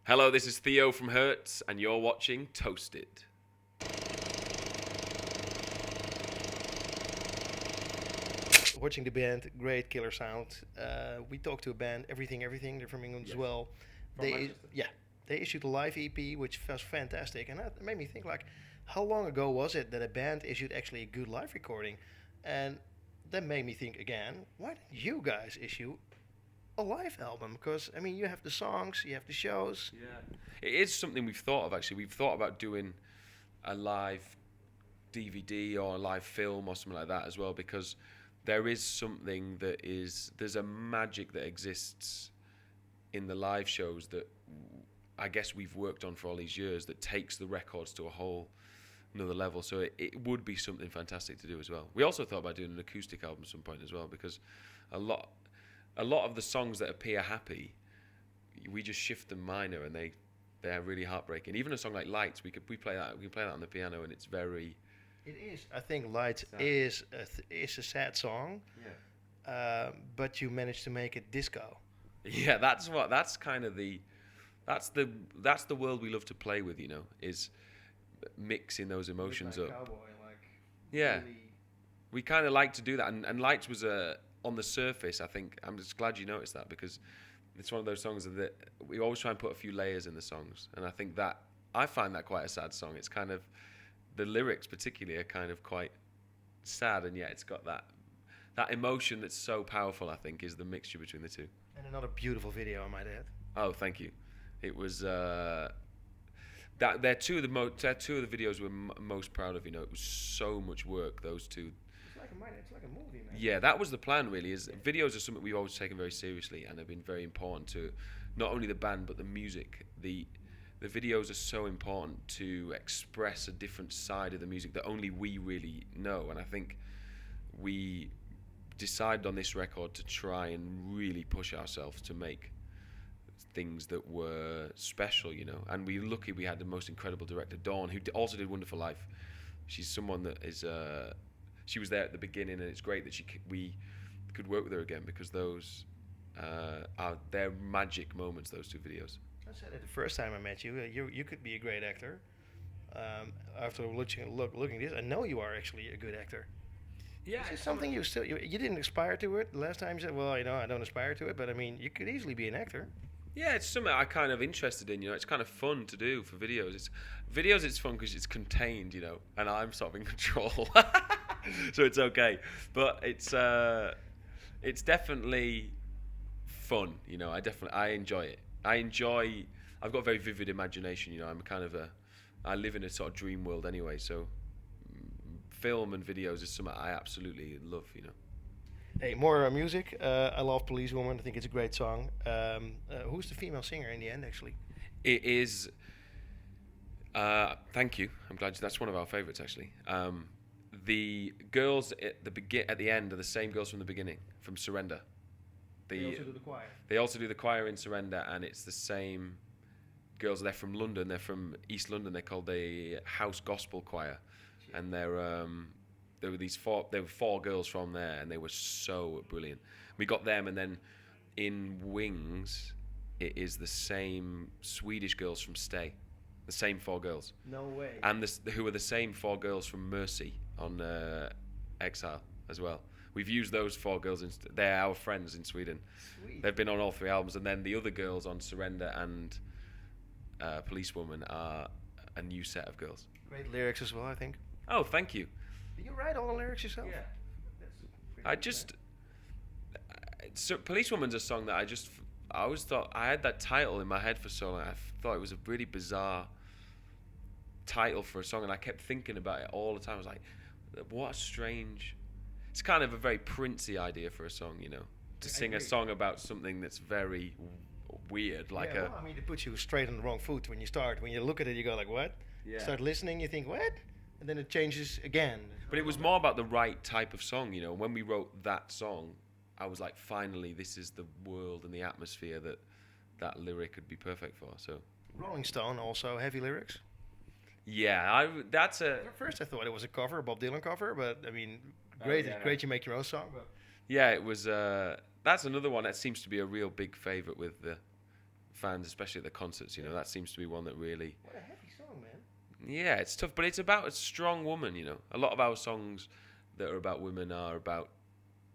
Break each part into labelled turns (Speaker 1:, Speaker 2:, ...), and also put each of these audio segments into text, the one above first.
Speaker 1: Hello, this is Theo from Hurts, and you're watching Toasted.
Speaker 2: Watching the band, great killer sound. We talked to a band, Everything, they're from England as well. They issued a live EP, which was fantastic, and that made me think like, how long ago was it that a band issued actually a good live recording? And that made me think again, why didn't you guys issue a live album? Because I mean, you have the songs, you have the shows.
Speaker 1: Yeah, it is something we've thought of actually. We've thought about doing a live DVD or a live film or something like that as well, because there is something that there's a magic that exists in the live shows that I guess we've worked on for all these years that takes the records to a whole another level. So it would be something fantastic to do as well. We also thought about doing an acoustic album at some point as well, because a lot of the songs that appear happy, we just shift them minor and they're really heartbreaking. Even a song like Lights, we play that on the piano and it's very.
Speaker 2: It is. I think Lights
Speaker 1: sad.
Speaker 2: is a sad song.
Speaker 1: Yeah.
Speaker 2: But you managed to make it disco.
Speaker 1: Yeah, that's the world we love to play with, is mixing those emotions up.
Speaker 2: Cowboy,
Speaker 1: Yeah.
Speaker 2: Really.
Speaker 1: We kind of like to do that, and Lights was on the surface. I think I'm just glad you noticed that, because it's one of those songs that we always try and put a few layers in the songs, and I think that I find that quite a sad song. It's kind of the lyrics, particularly, are kind of quite sad, and yet it's got that emotion that's so powerful. I think is the mixture between the two.
Speaker 2: And another beautiful video, I might add.
Speaker 1: Oh, thank you. It was they're two of the videos we're most proud of. It was so much work. Those two.
Speaker 2: It's like a movie, man.
Speaker 1: Yeah, that was the plan. Really, videos are something we've always taken very seriously and have been very important to not only the band but the music. The videos are so important to express a different side of the music that only we really know. And I think we decided on this record to try and really push ourselves to make things that were special, and we're lucky we had the most incredible director, Dawn, who also did Wonderful Life. She's someone that is she was there at the beginning, and it's great that we could work with her again, because those are their magic moments, those two videos.
Speaker 2: I said it the first time I met you. You could be a great actor. After looking at this, I know you are actually a good actor.
Speaker 1: Yeah,
Speaker 2: is it something you didn't aspire to it? The last time you said, well, I don't aspire to it, but I mean, you could easily be an actor.
Speaker 1: Yeah, it's something I'm kind of interested in. It's kind of fun to do for videos. It's fun because it's contained, and I'm sort of in control, so it's okay. But it's definitely fun. I enjoy it. I've got a very vivid imagination. I'm I live in a sort of dream world anyway. So film and videos is something I absolutely love.
Speaker 2: Hey, more music. I love Policewoman. I think it's a great song. Who's the female singer in the end, actually?
Speaker 1: It is. Thank you. I'm glad that's one of our favourites, actually. The girls at the end are the same girls from the beginning, from Surrender.
Speaker 2: They also do the choir.
Speaker 1: They also do the choir in Surrender, and it's the same girls. They're from London. They're from East London. They're called the House Gospel Choir, and there were four girls from there, and they were so brilliant. We got them, and then in Wings, it is the same Swedish girls from Stay, the same four girls.
Speaker 2: No way.
Speaker 1: And who are the same four girls from Mercy on Exile as well. We've used those four girls. They're our friends in Sweden.
Speaker 2: Sweet.
Speaker 1: They've been on all three albums, and then the other girls on Surrender and Policewoman are a new set of girls.
Speaker 2: Great lyrics as well, I think.
Speaker 1: Oh, thank you.
Speaker 2: Did you write all the lyrics yourself?
Speaker 1: Yeah. Policewoman's a song that I always thought, I had that title in my head for so long. I thought it was a really bizarre title for a song, and I kept thinking about it all the time. I was like, what a strange. It's kind of a very Princey idea for a song, to sing a song about something that's very weird,
Speaker 2: it puts you straight on the wrong foot when you start. When you look at it, you go like, what?
Speaker 1: Yeah.
Speaker 2: Start listening, you think, what? And then it changes again.
Speaker 1: But it was more about the right type of song, When we wrote that song, I was like, finally, this is the world and the atmosphere that lyric could be perfect for. So
Speaker 2: Rolling Stone also heavy lyrics.
Speaker 1: Yeah,
Speaker 2: At first I thought it was a cover, a Bob Dylan cover, but I mean, great you make your own song. But
Speaker 1: Yeah, it was. That's another one that seems to be a real big favourite with the fans, especially at the concerts. You know, that seems to be one that really.
Speaker 2: What a heavy song, man.
Speaker 1: Yeah, it's tough, but it's about a strong woman. You know, a lot of our songs that are about women are about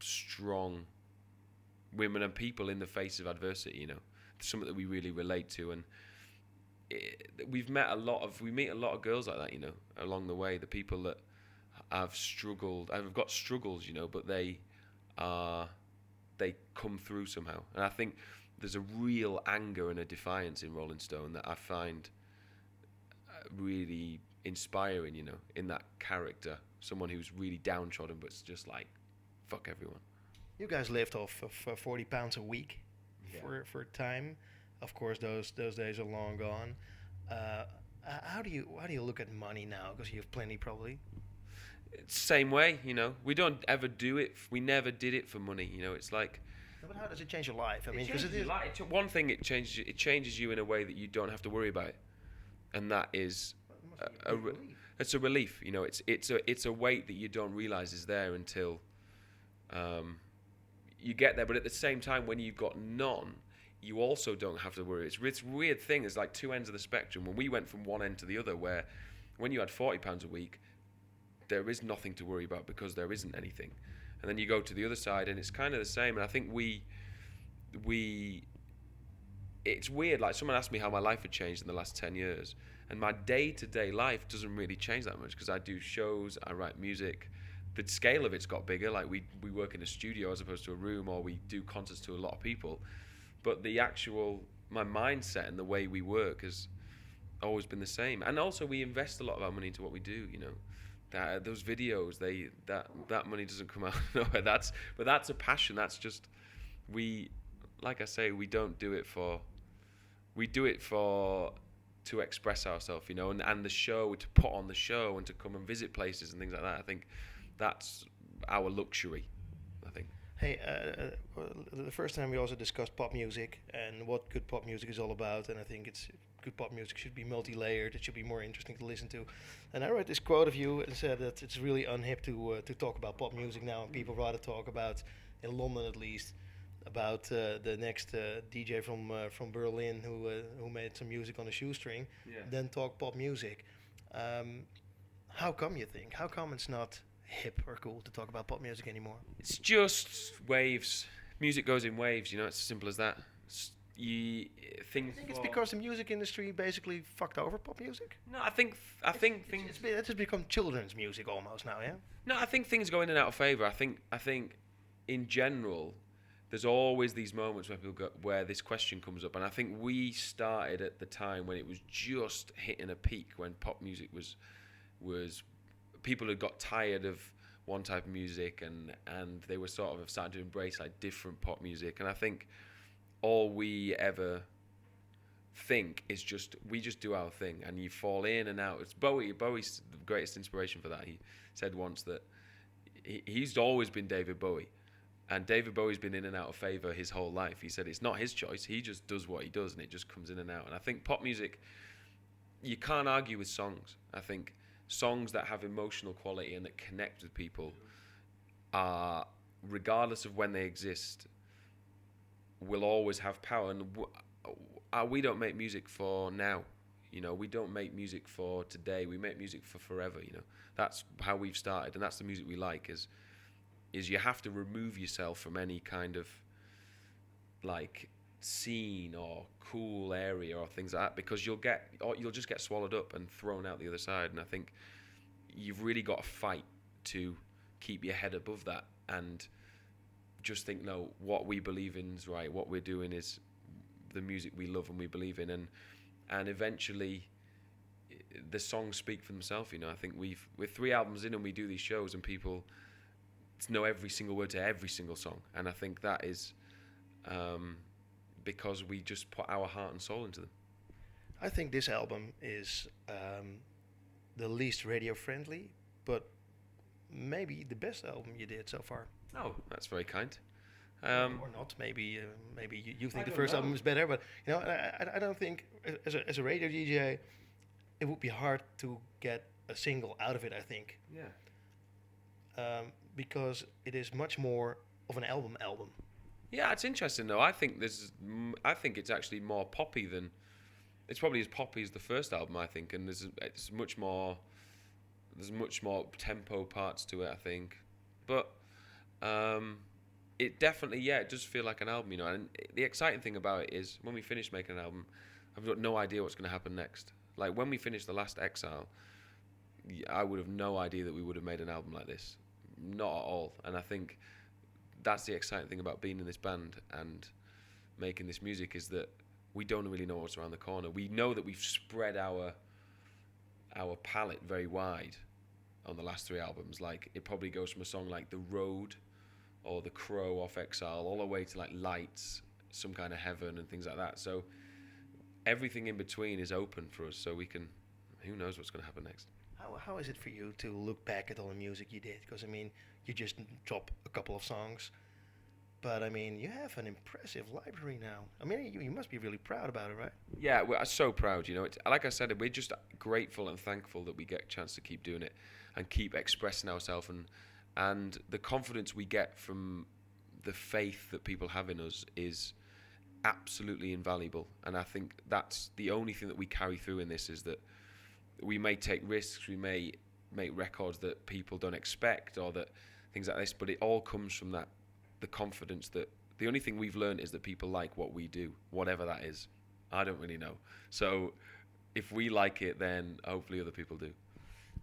Speaker 1: strong women and people in the face of adversity. You know, something that we really relate to, and we meet a lot of girls like that. You know, along the way, the people that have struggled, have got struggles. You know, but they come through somehow, and I think there's a real anger and a defiance in Rolling Stone that I find really inspiring, you know, in that character, someone who's really downtrodden but it's just like fuck everyone.
Speaker 2: You guys lived off of £40 a week for a time. Of course, those days are long gone. How do you look at money now? Because you have plenty, probably.
Speaker 1: It's the same way, you know. We don't ever do it. We never did it for money, you know. It's like.
Speaker 2: No, but how does it change your life? I mean,
Speaker 1: because it is one thing. It changes you in a way that you don't have to worry about it, and that is it's a relief. You know, it's a weight that you don't realize is there until you get there. But at the same time, when you've got none, you also don't have to worry. It's a weird thing. It's like two ends of the spectrum. When we went from one end to the other, where when you had £40 a week, there is nothing to worry about because there isn't anything. And then you go to the other side and it's kind of the same. And I think it's weird. Like someone asked me how my life had changed in the last 10 years. And my day-to-day life doesn't really change that much because I do shows, I write music. The scale of it's got bigger. Like we work in a studio as opposed to a room, or we do concerts to a lot of people. But my mindset and the way we work has always been the same. And also we invest a lot of our money into what we do, you know. Those videos, that money doesn't come out of nowhere. That's a passion. That's just like I say, we don't do it for. We do it to express ourselves, you know, and the show, to put on the show and to come and visit places and things like that. I think that's our luxury. I think.
Speaker 2: Hey, the first time we also discussed pop music and what good pop music is all about, and I think good pop music should be multi-layered. It should be more interesting to listen to. And I read this quote of you and said that it's really unhip to talk about pop music now, and people rather talk about, in London at least, about the next DJ from Berlin who made some music on a shoestring, than talk pop music. How come you think? How come it's not hip or cool to talk about pop music anymore?
Speaker 1: It's just waves. Music goes in waves, you know. It's as simple as that. I think
Speaker 2: it's because the music industry basically fucked over pop music.
Speaker 1: No, I think things.
Speaker 2: It's just become children's music almost now, yeah.
Speaker 1: No, I think things go in and out of favor. I think in general, there's always these moments where where this question comes up, and I think we started at the time when it was just hitting a peak, when pop music was people had got tired of one type of music, and they were sort of starting to embrace like different pop music, and I think all we ever think is we just do our thing, and you fall in and out. It's Bowie's the greatest inspiration for that. He said once that he's always been David Bowie, and David Bowie's been in and out of favor his whole life. He said it's not his choice, he just does what he does, and it just comes in and out. And I think pop music, you can't argue with songs. I think songs that have emotional quality and that connect with people are, regardless of when they exist, will always have power. And we don't make music for now, you know. We don't make music for today. We make music for forever, you know. That's how we've started, and that's the music we like. Is you have to remove yourself from any kind of like scene or cool area or things like that, because you'll just get swallowed up and thrown out the other side. And I think you've really got to fight to keep your head above that and just think, no, what we believe in is right. What we're doing is the music we love and we believe in, and eventually the songs speak for themselves. You know, I think we're 3 albums in and we do these shows and people know every single word to every single song, and I think that is because we just put our heart and soul into them.
Speaker 2: I think this album is the least radio friendly, but maybe the best album you did so far.
Speaker 1: Oh, that's very kind.
Speaker 2: Or not. Maybe you think the first album is better, but you know, I don't think as a radio DJ, it would be hard to get a single out of it. I think.
Speaker 1: Yeah.
Speaker 2: Because it is much more of an album.
Speaker 1: Yeah, it's interesting though. I think it's actually more poppy than. It's probably as poppy as the first album, I think, and it's much more. There's much more tempo parts to it, I think, but it definitely, yeah, it does feel like an album, you know. And the exciting thing about it is when we finish making an album, I've got no idea what's going to happen next. Like when we finished the last Exile, I would have no idea that we would have made an album like this, not at all. And I think that's the exciting thing about being in this band and making this music is that we don't really know what's around the corner. We know that we've spread our palette very wide on the last 3 albums. Like it probably goes from a song like The Road or The Crow off Exile all the way to like Lights, Some Kind of Heaven and things like that. So everything in between is open for us, so we can, who knows what's going to happen next.
Speaker 2: How is it for you to look back at all the music you did? Because I mean, you just drop a couple of songs, but I mean, you have an impressive library now. I mean, you must be really proud about it, right?
Speaker 1: Yeah, we're so proud, you know. Like I said, we're just grateful and thankful that we get a chance to keep doing it and keep expressing ourselves, and the confidence we get from the faith that people have in us is absolutely invaluable. And I think that's the only thing that we carry through in this, is that we may take risks, we may make records that people don't expect or that things like this, but it all comes from that, the confidence that the only thing we've learned is that people like what we do, whatever that is. I don't really know. So if we like it, then hopefully other people do.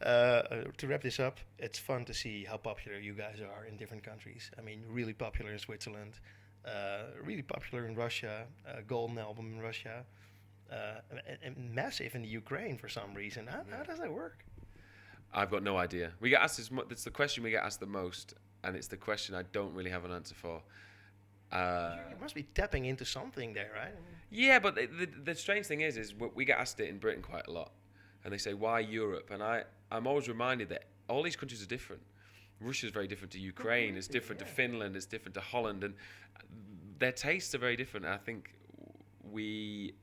Speaker 2: To wrap this up, it's fun to see how popular you guys are in different countries. I mean, really popular in Switzerland, really popular in Russia, golden album in Russia, and massive in the Ukraine for some reason. How does that work?
Speaker 1: I've got no idea. We get asked this. It's the question we get asked the most, and it's the question I don't really have an answer for.
Speaker 2: You must be tapping into something there, right?
Speaker 1: Yeah, but the strange thing is we get asked it in Britain quite a lot, and they say, why Europe? And I'm always reminded that all these countries are different. Russia's very different to Ukraine, it's different to Finland, it's different to Holland, and their tastes are very different. And I think the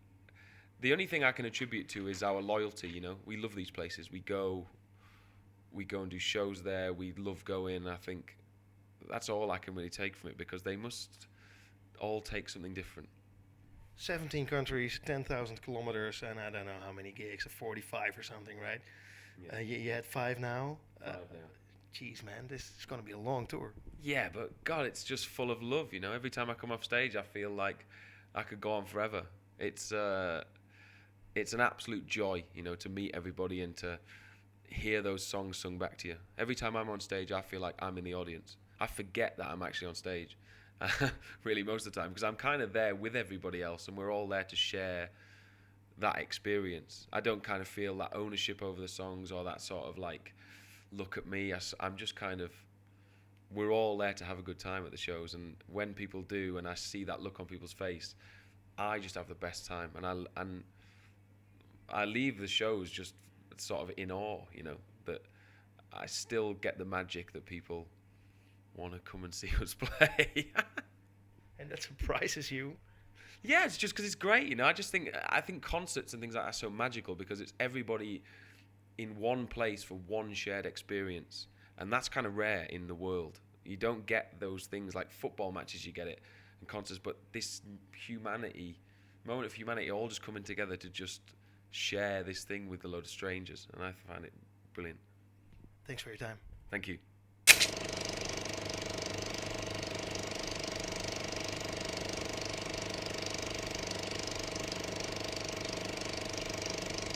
Speaker 1: only thing I can attribute to is our loyalty, you know. We love these places. We go and do shows there. We love going. I think that's all I can really take from it, because they must all take something different.
Speaker 2: 17 countries, 10,000 kilometers, and I don't know how many gigs, 45 or something, right? Yeah. You had 5 now?
Speaker 1: 5 now.
Speaker 2: Jeez, man, this is going to be a long tour.
Speaker 1: Yeah, but God, it's just full of love, you know. Every time I come off stage, I feel like I could go on forever. It's an absolute joy, you know, to meet everybody and to hear those songs sung back to you. Every time I'm on stage, I feel like I'm in the audience. I forget that I'm actually on stage, really, most of the time, because I'm kind of there with everybody else, and we're all there to share that experience. I don't kind of feel that ownership over the songs or that sort of like, look at me. I'm just kind of, we're all there to have a good time at the shows, and when people do, and I see that look on people's face, I just have the best time, and I leave the shows just sort of in awe, you know, that I still get the magic that people want to come and see us play.
Speaker 2: And that surprises you?
Speaker 1: Yeah, it's just because it's great, you know. I think concerts and things like that are so magical because it's everybody in one place for one shared experience, and that's kind of rare in the world. You don't get those things like football matches, you get it, and concerts, but this moment of humanity, all just coming together to just share this thing with a load of strangers, and I find it brilliant.
Speaker 2: Thanks for your time.
Speaker 1: Thank you.